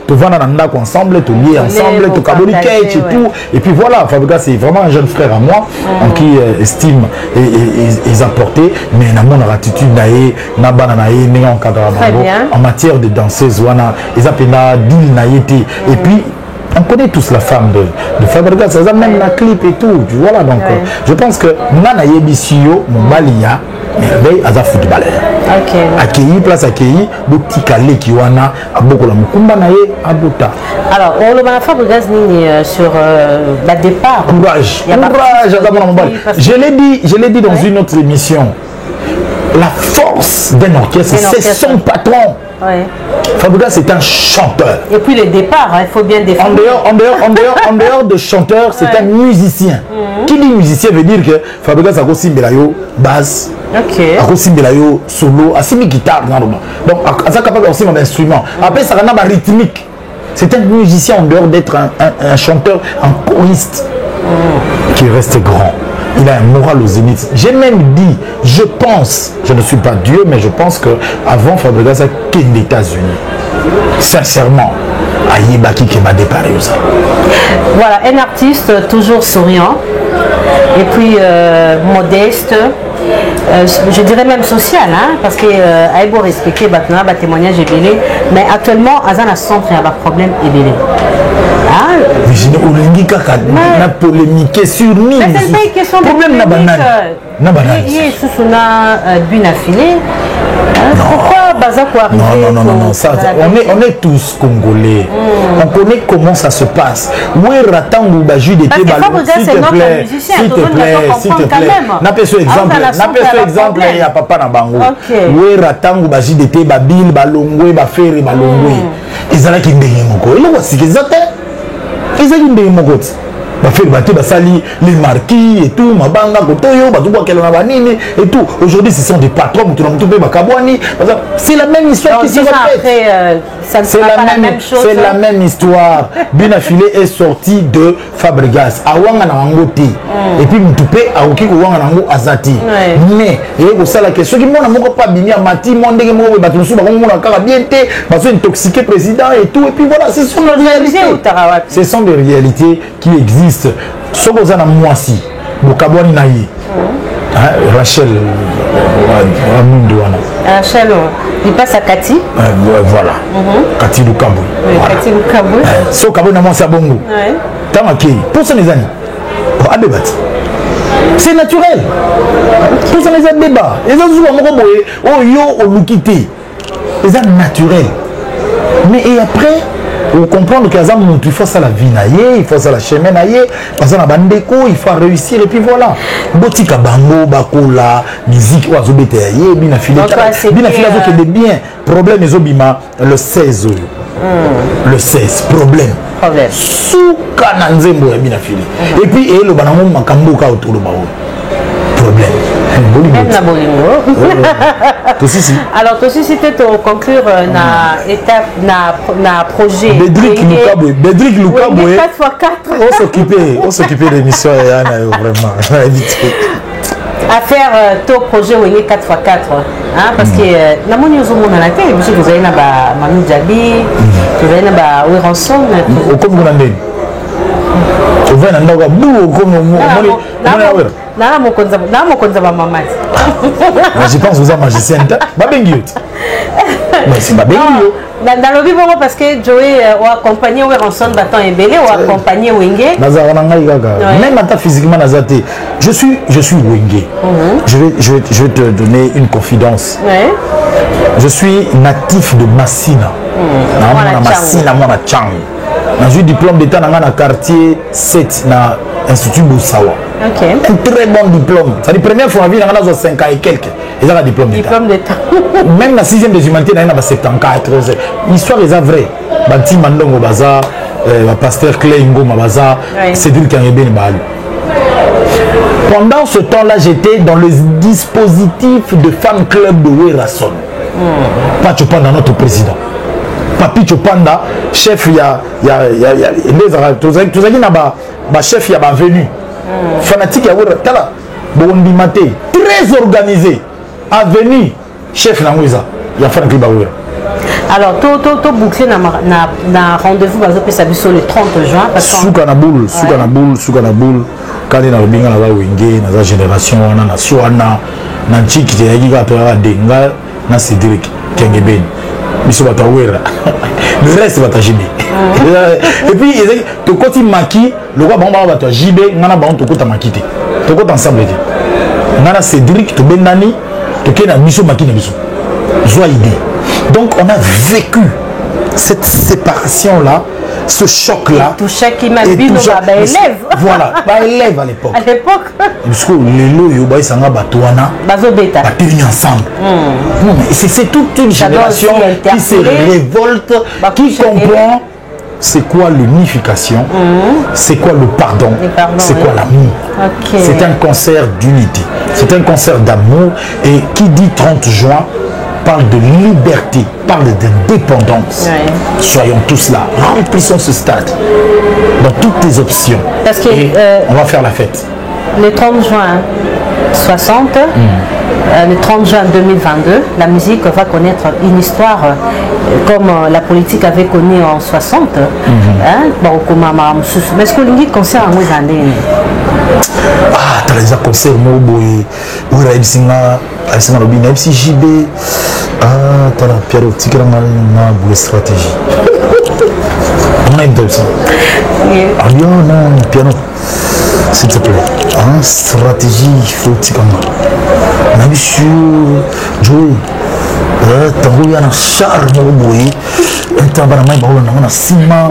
tu vas dans ensemble, tu liés ensemble, tu caboli cage et tout. Et puis voilà, Fabregas c'est vraiment un jeune frère à moi, en qui estime et apporté, mais il a mon attitude en matière de danseuse, ils appellent Dil Naïti. Et puis on connaît tous la femme de Fabregas, ça a même la clip et tout. Voilà, donc je pense que Nana Yebisio, mon balia, mais à footballeur. Accueilli, place accueilli, boutique à l'équiwana, à beaucoup la mukumba naye, à Bouta. Alors, on le va Fabregas sur le départ. Courage, je l'ai dit dans une autre émission. La force d'un orchestre, c'est son patron. Fabregas est un chanteur. Et puis le départ, il faut bien défendre. En dehors de chanteur, c'est un musicien. Qui dit musicien veut dire que Fabregas a aussi une basse, a aussi une solo, a aussi une guitare. Donc, il est capable aussi d'un instrument. Après, ça a un rythmique. C'est un musicien en dehors d'être un chanteur, un choriste qui reste grand. Il a un moral au zénith. J'ai même dit, je pense, je ne suis pas Dieu, mais je pense qu'avant Fabregas a quitté les États-Unis. Sincèrement, Ayebaki qui m'a déparé ça. Voilà, un artiste toujours souriant, et puis modeste, je dirais même social, hein, parce que Aïbo respecté, il témoignage est belé, mais actuellement, Azan a centre et a problème est belé. Mais je n'ai pas polémiqué sur nous. Mais c'est pas une question de polémique. Il est sous une affilée. Pourquoi Baza pour arriver? Non. Ça, on est tous Congolais. On connaît comment ça se passe. Où est Ratangu Baju d'été? S'il te plaît, s'il te plaît. N'a pas ce exemple, il y a papa Nabango. Où est Ratangu Baju d'été? Babil, Balongwe, Bafere, Balongwe. Ils ont qui ndengoko. Ils ont qui ils ont des mogots. Les marquis et tout, Mabanga, Kotoyo, et tout. Aujourd'hui, ce sont des patrons qui c'est la même histoire qui se répète. C'est la même histoire. Binafilé est sorti de Fabregas. Et puis, Mtoupé a ouki Ouanganango Azati. Mais, et ça la question qui m'a pas bien mati, monde qui m'a battu sous bien intoxiqué président et tout. Et puis voilà, ce sont des réalités. Ce sont des réalités qui existent. Sokozana Mwasi, Bokabwani Naï. Rachel Rachel, il passe à Kati. Voilà. Kati Lukabou. Kati Lukabou. So Kabou na Mwasi Bongo. Tamaki. Pour ce les années. C'est naturel. Pour ça les années débat. Les autres oh yo au lukité. C'est naturel. Mais et après vous comprendre qu'il faut ça la vie naïe, il faut ça la chemin naïe, il faut réussir et puis voilà. Botika bango, bakola, musique, oazobete naïe, binafile, qui est bien. Problème ezobima le 16. Le 16, problème. Sous kananzembo ya binafile. Et puis le banango makambo ka autour de bao. Problème. Alors, tu aussi, c'était pour conclure na étape, na projet. Bédric Loukaboué. 4x4. On s'occuper de l'émission, vraiment. À faire ton projet où il est 4x4. Hein, parce que, na mon nous sommes à la télé, vous avez Manu Djabi, vous avez Weranson. Comme vous l'avez dit. Vous avez je pense que vous êtes magicien. C'est pas bien. Dans le vivant, parce que Joey a accompagné Weranson Batan et Belé, ou accompagné Wenge. Même physiquement, je suis Wenge. Je vais te donner une confidence. Je suis natif de Massina. Massina, mon Chang. J'ai eu diplôme d'état dans le quartier 7 dans l'Institut Boussawa. Un très bon diplôme. C'est la première fois que je suis 5 ans et quelques. Ils ont un diplôme d'état. Même la 6e des humanités, il y a 74. L'histoire est vraie. Banti Mandongo Baza, Pasteur Clay Ngoma Baza, Cédric Kangeben Balu. Pendant ce temps-là, j'étais dans le dispositif de fan club de Weranson. Pas tu parles dans notre président. Papi Chopanda, chef, il y a chef, il y a venu. Fanatique, il y a Bondi Maté, très organisé. Avenue, chef Namouza, il y a Fanatique Baouira. Alors, tout bouclé na rendez-vous sur le 30 juin. Soukanaboul, quand il y a une génération, on a Suana, Nanchi qui est Denga, na Cédric, Kengeben. Le reste va t'agir. Et puis, tu continues maki, le roi Bamba va t'agir, nana ba on te kota makite. Tu kota ensemble. Nana Cédric, tu benani, tu kena miso maki na miso. Joie idée. Donc on a vécu cette séparation-là, ce choc-là. Tout chaque qui m'a dit, élève. Voilà, élève à l'époque. À l'époque. Parce que les lots, ils ont sanga batouana. Bazobeta. Ils ensemble. C'est toute une génération qui se révolte, qui comprend c'est quoi l'unification, c'est quoi le pardon, c'est quoi l'amour. C'est un concert d'unité, c'est un concert d'amour. Et qui dit 30 juin parle de liberté, parle d'indépendance. Soyons tous là, remplissons ce stade dans toutes les options. Parce que, on va faire la fête. Le 30 juin 60, le 30 juin 2022, la musique va connaître une histoire comme la politique avait connu en 60. Mais est-ce que vous concert en ah, tu as les concerts, où il y a JB. Ah, tu as la pierre optique, la stratégie. On a une telle ça. Ah, non, piano. S'il te plaît. Stratégie, il faut que tu aies monsieur Joey. Tu as un charme, un tabac, un ciment.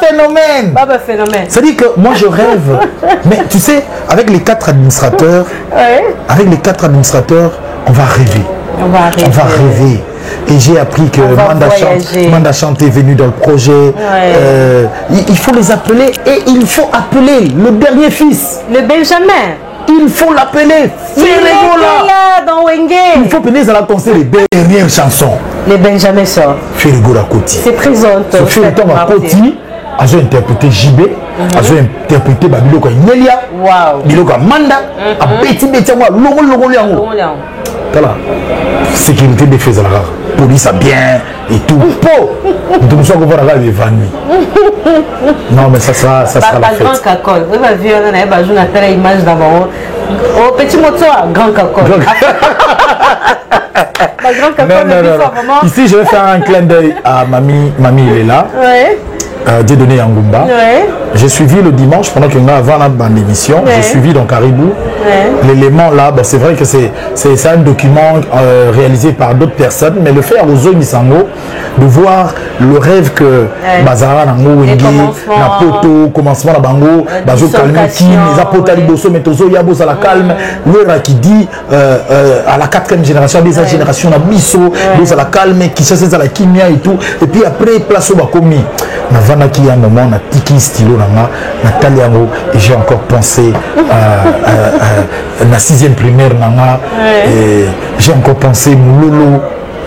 Phénomène. C'est-à-dire que moi je rêve. Mais tu sais, avec les 4 administrateurs, on va rêver. On va rêver. Et j'ai appris que Manda Chante est venu dans le projet. Il faut les appeler et il faut appeler le dernier fils. Le Benjamin. Il faut l'appeler. Il faut venir à la concert les dernières chansons. Les Benjamin sort. Ferrigola Koti. C'est présente. Ce fait le temps à Koti. A interprété JB, a interprété Babiloko Nelia, Biloko Manda, a Betty Betiamoa, Logo voilà. Sécurité des faits à la rare. Police a bien et tout. Nous ne sommes pas là avec Vanny. Non, mais ça sera la fête. Grand cacol. Oui, ma vie, on a une image d'abord. Au petit moto, grand cacol. Non. Ici, je vais faire un clin d'œil à Mamie. Mamie, il est là. Dieudonné Yangumba. J'ai suivi le dimanche pendant qu'on a avant la bande d'émission. J'ai suivi dans Caribou. L'élément là, c'est vrai que c'est un document réalisé par d'autres personnes, mais le faire aux zones Sango, de voir le rêve que Bazara Nango Wengi, Napoto, commencement la Bango, Bazo Kalmeki, les apôtres Liboso, Metozo, Yabos à la calme, l'heure qui dit à la 4e génération, des générations, Nabiso, à la calme, qui chasse à la Kimia et tout, et puis après, place au Bakomi. Navana qui a un moment, na tiki stylo Nathalie Ango, et j'ai encore pensé à la 6e primaire et j'ai encore pensé Moulolo.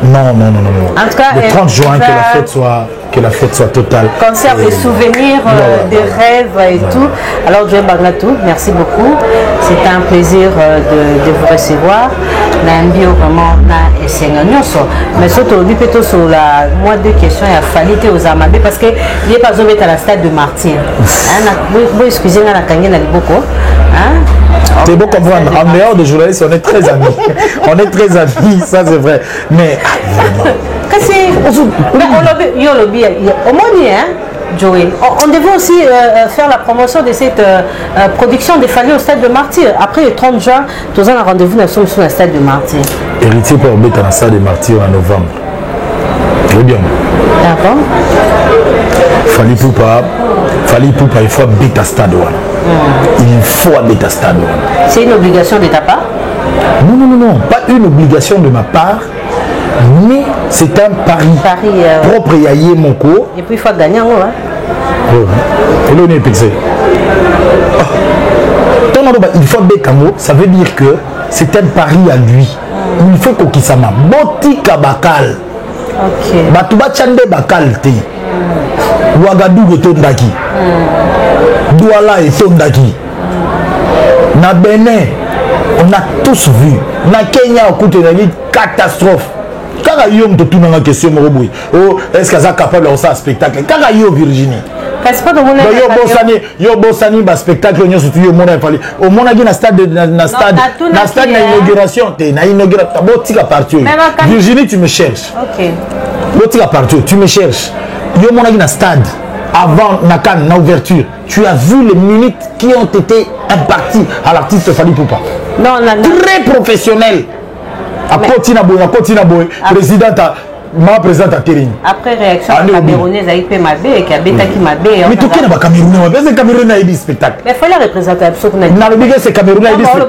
Non. En tout cas, le 30 juin, que la fête soit totale. Concert des souvenirs, des rêves et tout. Alors, Joey Banglatou, merci beaucoup. C'était un plaisir de vous recevoir. Nambi vraiment na essenganyoso. Mais surtout, lui plutôt sur la moi deux questions il a fallu aux Amabé parce que il est pas obligé à la stade de martyr. Vous excusez-moi la kangé na liboko. C'est beau comprendre. En dehors de journalistes, on est très amis. On est très amis, ça c'est vrai. Mais Joey, on devait aussi faire la promotion de cette production des Fallait au stade de Martyr. Après le 30 juin, tous un rendez-vous nous sommes sur le stade de Martyr. Héritier pour mettre dans le stade de Martyr en novembre. Très bien. D'accord. Fallait Poupa, il faut habiter à stade. Il faut habiter à stade. C'est une obligation de ta part? Non, pas une obligation de ma part. Mais c'est un pari propre à Yemoko. Et puis il faut gagner en haut. Il faut Bekamo, ça veut dire que c'est un pari à lui. il faut qu'on ait ça. Botika bakal. Bato bachande bakal te. Ouagadougou tondaki. Douala et tondaki. Na Bénin, on a tous vu. Na Kenya, on a une catastrophe. Quand il y a une question, est-ce qu'elle est capable de faire un spectacle? Quand il y a Virginie. Yo bosani ba spectacle on surtout yo mona fali au mona gi na stade na inauguration na inauguration botika partout Virginie tu me cherches. OK. Botika partout tu me cherches. Yo mona gi na stade avant na can na ouverture. Tu as vu les minutes qui ont été imparties à l'artiste Fally Poupa. Non, très professionnel. À Kotina Boy, présidente ma présidente à Terine. Après réaction camerounaise avec Mabé et qui a bêta qui Mabé. Mais tout qui n'a pas Camerounais, c'est Camerounais à spectacle. Mais il faut la représenter absolument. Non, le bigot c'est Camerounais à spectacle.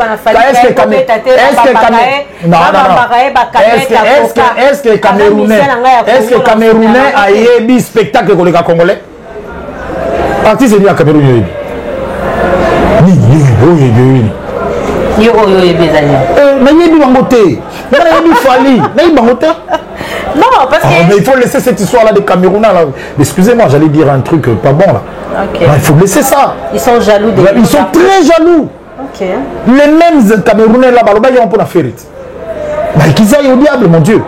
Est-ce que Camerounais a eu spectacle pour les Congolais? Parti c'est dit à Cameroun. Yo non, parce que... mais il faut laisser cette histoire-là des Camerounais. Excusez-moi, j'allais dire un truc pas bon là. Okay. Il faut laisser ça. Ils sont jaloux des... Ils sont très jaloux. Okay. Les mêmes Camerounais là-bas, ils ont pour la faire. Qu'ils aillent au diable, mon Dieu.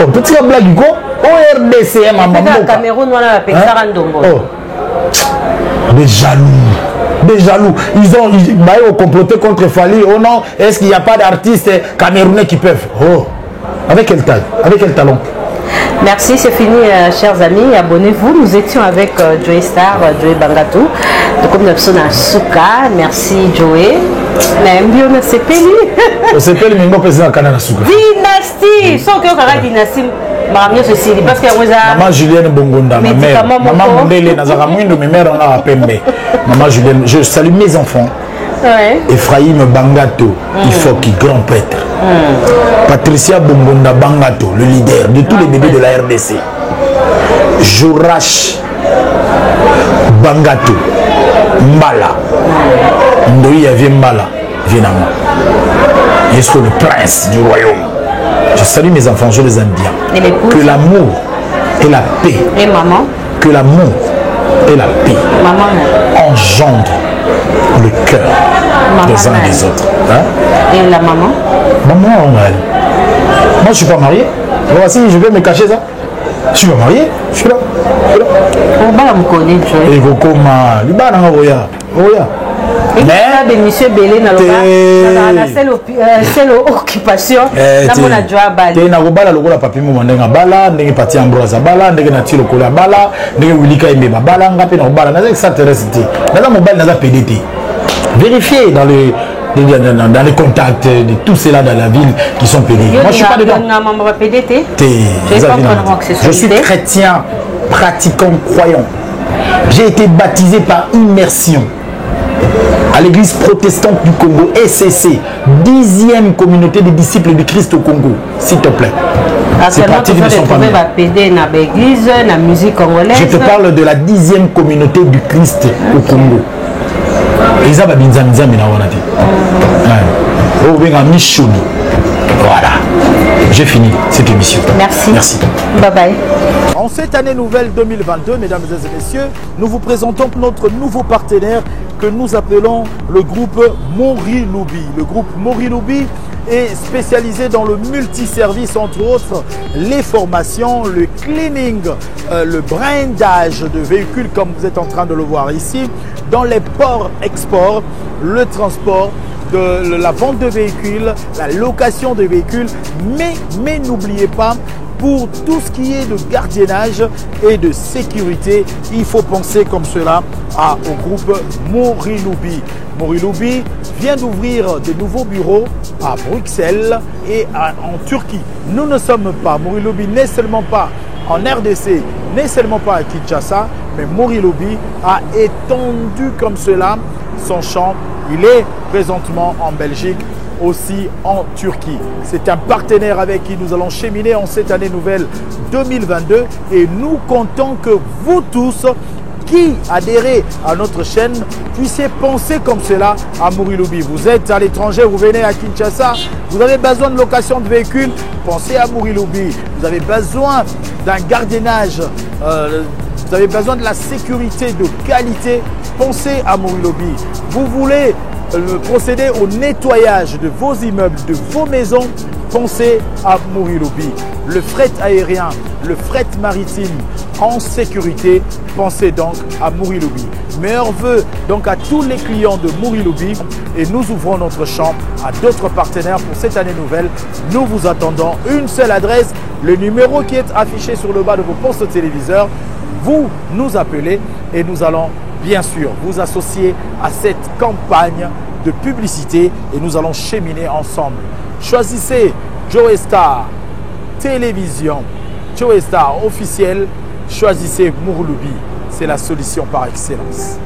On peut tirer blague, au RDCM à Mambo. Cameroun, on a appelé ça Randombo. Des jaloux. Des jaloux. Ils ont comploté contre Fally. Oh non, est-ce qu'il n'y a pas d'artistes camerounais qui peuvent? Oh, avec quel talent? Avec quel talent? Merci, c'est fini, chers amis. Abonnez-vous. Nous étions avec Joey Star, Joey Bangatou. Donc, comme nous sommes à Souka, merci Joey. Même bien, on s'est payé. On s'est payé, mais on peut faire un canal à Souka. Dynastie! Sans que on dynastie. Maman Julienne Bongonda, ma mère. Maman Mondele, Nazara Mouindou, mes mères, on a appelé. Maman Julienne, je salue mes enfants. Ouais. Ephraïm Bangato, il faut qu'il grand prêtre. Patricia Bongonda Bangato, le leader de tous les bébés de la RDC. Jorash Bangato, Mbala. Ndoyi avait Mbala, Vienama. Je suis le prince du royaume. Je salue mes enfants, je les aime bien. Que l'amour et la paix. Et maman? Que l'amour et la paix engendrent le cœur des uns et des autres. Hein? Et la maman? Maman, moi je ne suis pas marié. Voici, je vais me cacher ça. Je suis pas marié. Je suis là. On va me connaître. Et vous comment? Mais de monsieur Belé na seule occupation na mona joa bali na kobala lokola papi mo ndenga bala ndenge pati ambroise bala ndenge na tilo kola bala ndenge wilika imbe bala ngape na kobala na extraterrestre na mobile na PDT. Vérifiez dans les contacts de tous ceux là dans la ville qui sont pédés. Moi je suis pas dedans. Je suis chrétien, pratiquant, croyant. J'ai été baptisé par immersion à l'église protestante du Congo, SCC, 10e communauté des disciples du Christ au Congo, s'il te plaît. C'est parti de son famille. Je te parle de la 10e communauté du Christ au Congo. Voilà, j'ai fini cette émission. Merci. Merci. Bye bye. En cette année nouvelle 2022, mesdames et messieurs, nous vous présentons notre nouveau partenaire que nous appelons le groupe Moriloubi. Le groupe Moriloubi est spécialisé dans le multiservice, entre autres les formations, le cleaning, le brandage de véhicules comme vous êtes en train de le voir ici, dans les ports-exports, le transport, de la vente de véhicules, la location de véhicules, mais n'oubliez pas, pour tout ce qui est de gardiennage et de sécurité, il faut penser comme cela au groupe Moriloubi. Moriloubi vient d'ouvrir de nouveaux bureaux à Bruxelles et en Turquie. Nous ne sommes pas, Moriloubi n'est seulement pas en RDC, n'est seulement pas à Kinshasa, mais Moriloubi a étendu comme cela son champ. Il est présentement en Belgique, aussi en Turquie. C'est un partenaire avec qui nous allons cheminer en cette année nouvelle 2022 et nous comptons que vous tous qui adhérez à notre chaîne, puissiez penser comme cela à Murilubi. Vous êtes à l'étranger, vous venez à Kinshasa, vous avez besoin de location de véhicule, pensez à Murilubi. Vous avez besoin d'un gardiennage, vous avez besoin de la sécurité de qualité, pensez à Murilubi. Vous voulez procéder au nettoyage de vos immeubles, de vos maisons, pensez à Murilubi. Le fret aérien, le fret maritime en sécurité, pensez donc à Murilubi. Meilleurs vœux donc à tous les clients de Murilubi et nous ouvrons notre champ à d'autres partenaires pour cette année nouvelle. Nous vous attendons. Une seule adresse, le numéro qui est affiché sur le bas de vos postes téléviseurs. Vous nous appelez et nous allons bien sûr vous associer à cette campagne de publicité et nous allons cheminer ensemble. Choisissez Joe Star Télévision, Joe Star officiel, choisissez Murilubi, c'est la solution par excellence.